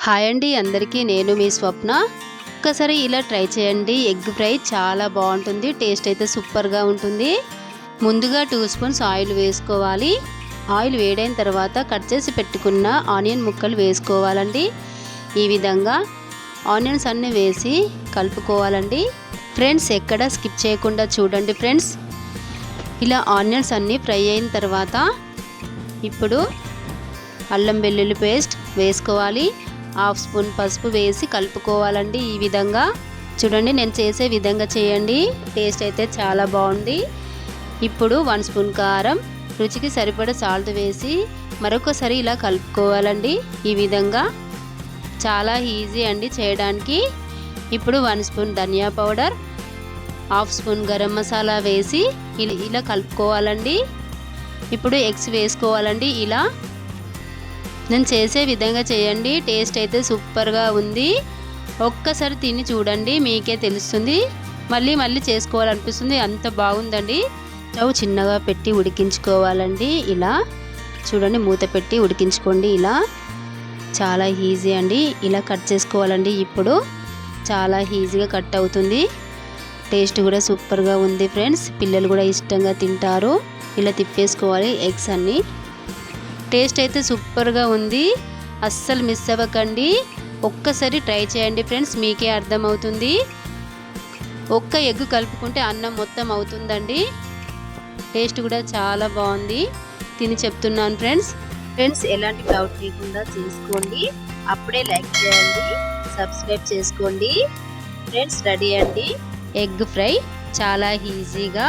Hi అండి అందరికీ, నేను మీ స్వప్న. ఒక్కసారి ఇలా ట్రై చేయండి. ఎగ్ ఫ్రై చాలా బాగుంటుంది. టేస్ట్ అయితే సూపర్గా ఉంటుంది. ముందుగా 2 స్పూన్స్ ఆయిల్ వేసుకోవాలి. ఆయిల్ వేడైన తర్వాత కట్ చేసి పెట్టుకున్న ఆనియన్ ముక్కలు వేసుకోవాలండి. ఈ విధంగా ఆనియన్స్ అన్నీ వేసి కలుపుకోవాలండి. ఫ్రెండ్స్, ఎక్కడ స్కిప్ చేయకుండా చూడండి ఫ్రెండ్స్. ఇలా ఆనియన్స్ అన్నీ ఫ్రై అయిన తర్వాత ఇప్పుడు అల్లం వెల్లుల్లి పేస్ట్ వేసుకోవాలి. 1/2 స్పూన్ పసుపు వేసి కలుపుకోవాలండి. ఈ విధంగా చూడండి, నేను చేసే విధంగా చేయండి. టేస్ట్ అయితే చాలా బాగుంది. ఇప్పుడు 1 స్పూన్ కారం, రుచికి సరిపడా సాల్ట్ వేసి మరొకసారి ఇలా కలుపుకోవాలండి. ఈ విధంగా చాలా ఈజీ అండి చేయడానికి. ఇప్పుడు 1 స్పూన్ ధనియా పౌడర్, 1/2 స్పూన్ గరం మసాలా వేసి ఇలా కలుపుకోవాలండి. ఇప్పుడు ఎగ్స్ వేసుకోవాలండి. ఇలా నేను చేసే విధంగా చేయండి. టేస్ట్ అయితే సూపర్గా ఉంది. ఒక్కసారి తిని చూడండి, మీకే తెలుస్తుంది. మళ్ళీ మళ్ళీ చేసుకోవాలనిపిస్తుంది, అంత బాగుందండి. స్టవ్ చిన్నగా పెట్టి ఉడికించుకోవాలండి. ఇలా చూడండి, మూత పెట్టి ఉడికించుకోండి. ఇలా చాలా ఈజీ అండి. ఇలా కట్ చేసుకోవాలండి. ఇప్పుడు చాలా ఈజీగా కట్ అవుతుంది. టేస్ట్ కూడా సూపర్గా ఉంది ఫ్రెండ్స్. పిల్లలు కూడా ఇష్టంగా తింటారు. ఇలా తిప్పేసుకోవాలి ఎగ్స్ అన్నీ. టేస్ట్ అయితే సూపర్గా ఉంది. అస్సలు మిస్ అవ్వకండి. ఒక్కసారి ట్రై చేయండి ఫ్రెండ్స్, మీకే అర్థమవుతుంది. ఒక్క ఎగ్ కలుపుకుంటే అన్నం మొత్తం అవుతుందండి. టేస్ట్ కూడా చాలా బాగుంది. తిని చెప్తున్నాను ఫ్రెండ్స్, ఎలాంటి డౌట్ లేకుండా చేసుకోండి. అప్పుడే లైక్ చేయండి, సబ్స్క్రైబ్ చేసుకోండి. ఫ్రెండ్స్, రెడీ అండి ఎగ్ ఫ్రై. చాలా ఈజీగా